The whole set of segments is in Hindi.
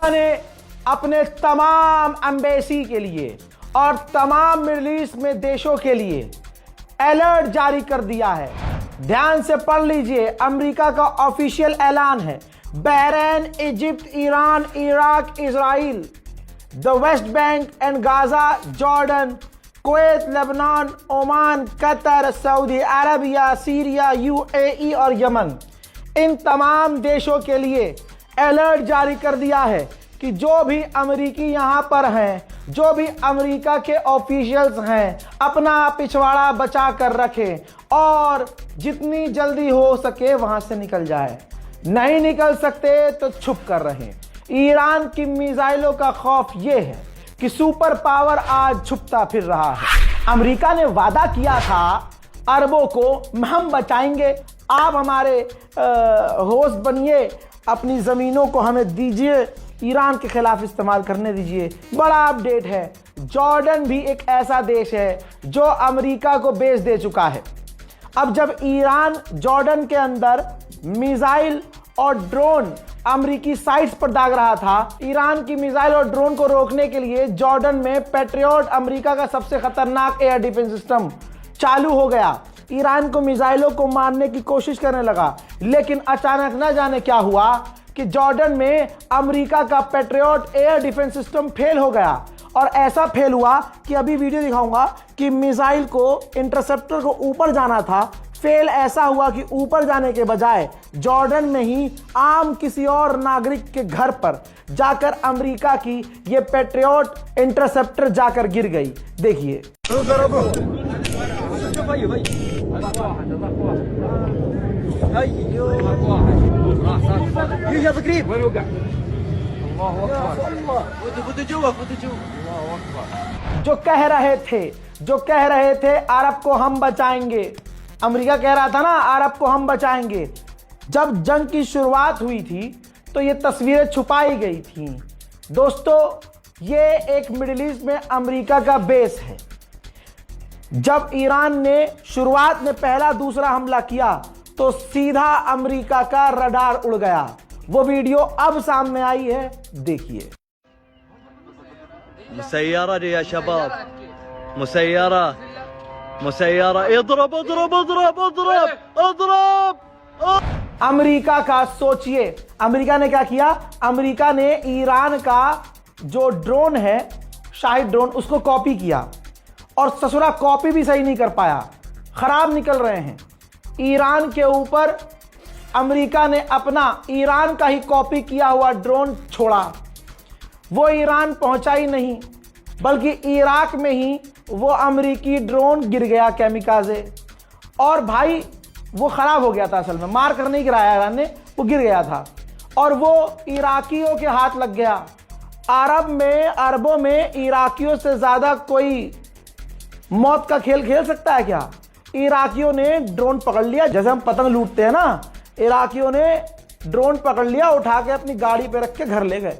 ने अपने तमाम एम्बेसी के लिए और तमाम मिडिल ईस्ट में देशों के लिए अलर्ट जारी कर दिया है। ध्यान से पढ़ लीजिए, अमेरिका का ऑफिशियल ऐलान है। Bahrain, Egypt, Iran, Iraq, Israel, the West Bank and Gaza, Jordan, Kuwait, Lebanon, Oman, Qatar, Saudi Arabia, Syria, UAE और यमन, इन तमाम देशों के लिए अलर्ट जारी कर दिया है कि जो भी अमेरिकी यहाँ पर हैं, जो भी अमेरिका के ऑफिशियल्स हैं, अपना पिछवाड़ा बचा कर रखें और जितनी जल्दी हो सके वहां से निकल जाए। नहीं निकल सकते तो छुप कर रहें। ईरान की मिसाइलों का खौफ यह है कि सुपर पावर आज छुपता फिर रहा है। अमेरिका ने वादा किया था अरबों को हम बचाएंगे, आप हमारे होस्ट बनिए, अपनी ज़मीनों को हमें दीजिए, ईरान के खिलाफ इस्तेमाल करने दीजिए। बड़ा अपडेट है, जॉर्डन भी एक ऐसा देश है जो अमेरिका को बेच दे चुका है। अब जब ईरान जॉर्डन के अंदर मिसाइल और ड्रोन अमेरिकी साइट्स पर दाग रहा था, ईरान की मिसाइल और ड्रोन को रोकने के लिए जॉर्डन में पैट्रियट, अमेरिका का सबसे खतरनाक एयर डिफेंस सिस्टम चालू हो गया। ईरान को मिसाइलों को मारने की कोशिश करने लगा, लेकिन अचानक न जाने क्या हुआ कि जॉर्डन में अमेरिका का patriot air defence system fail हो गया। और ऐसा फेल हुआ कि अभी वीडियो दिखाऊंगा कि मिसाइल को, इंटरसेप्टर को ऊपर जाना था, फेल ऐसा हुआ कि ऊपर जाने के बजाय जॉर्डन में ही आम किसी और नागरिक के घर पर जाकर अमेरिका की ये पैट्रियट इंटरसेप्टर जाकर गिर गई। देखिए, जो कह रहे थे अरब को हम बचाएंगे, अमेरिका कह रहा था ना अरब को हम बचाएंगे। जब जंग की शुरुआत हुई थी तो ये तस्वीरें छुपाई गई थी। दोस्तों, ये एक मिडिल ईस्ट में अमेरिका का बेस है। जब ईरान ने शुरुआत में पहला दूसरा हमला किया तो सीधा अमेरिका का रडार उड़ गया। वो वीडियो अब सामने आई है, देखिए। मुसैयरा या शबाब, मुसैयरा मुसैयरा, इधरब इधरब इधरब इधरब इधरब। अमेरिका का सोचिए, अमेरिका ने क्या किया? अमेरिका ने ईरान का जो ड्रोन है, शाहिद ड्रोन, उसको कॉपी किया और ससुरा कॉपी भी सही नहीं कर पाया, खराब निकल रहे हैं। ईरान के ऊपर अमेरिका ने अपना ईरान का ही कॉपी किया हुआ ड्रोन छोड़ा। वो ईरान पहुंचा ही नहीं, बल्कि इराक में ही वो अमेरिकी ड्रोन गिर गया कैमिकाज़े। और भाई वो खराब हो गया था, असल में मार कर नहीं गिराया ईरान ने, वो गिर गया था और वो इराकियों के हाथ लग गया। अरबों में इराकियों से ज्यादा कोई मौत का खेल खेल सकता है क्या? इराकियों ने ड्रोन पकड़ लिया, जैसे हम पतंग लूटते हैं ना, इराकियों ने ड्रोन पकड़ लिया, उठा के अपनी गाड़ी पे रख के घर ले गए।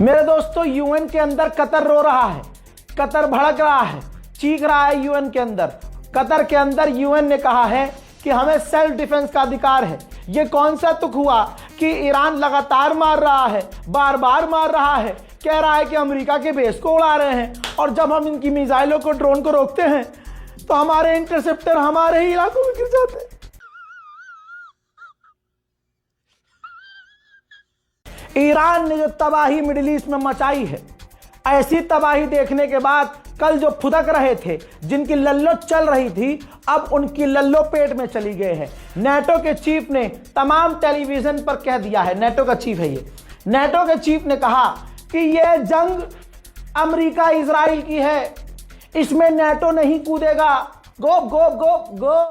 मेरे दोस्तों, यूएन के अंदर कतर रो रहा है, कतर भड़क रहा है, चीख रहा है यूएन के अंदर। कतर के अंदर यूएन ने कहा है कि हमें सेल्फ डिफेंस का अधिकार है। ये कौन सा तुक हुआ कि ईरान लगातार मार रहा है, बार बार मार रहा है, कह रहा है कि अमेरिका के बेस को उड़ा रहे हैं, और जब हम इनकी मिसाइलों को, ड्रोन को रोकते हैं तो हमारे इंटरसेप्टर हमारे ही इलाकों में गिर जाते हैं। ईरान ने जो तबाही मिडिल ईस्ट में मचाई है, ऐसी तबाही देखने के बाद कल जो फुदक रहे थे, जिनकी लल्लो चल रही थी, अब उनकी लल्लो पेट में चली गए हैं। नेटो के चीफ ने तमाम टेलीविजन पर कह दिया है, नेटो का चीफ है ये, नेटो के चीफ ने कहा कि यह जंग अमेरिका इजराइल की है, इसमें नेटो नहीं कूदेगा। गो गो गो गो।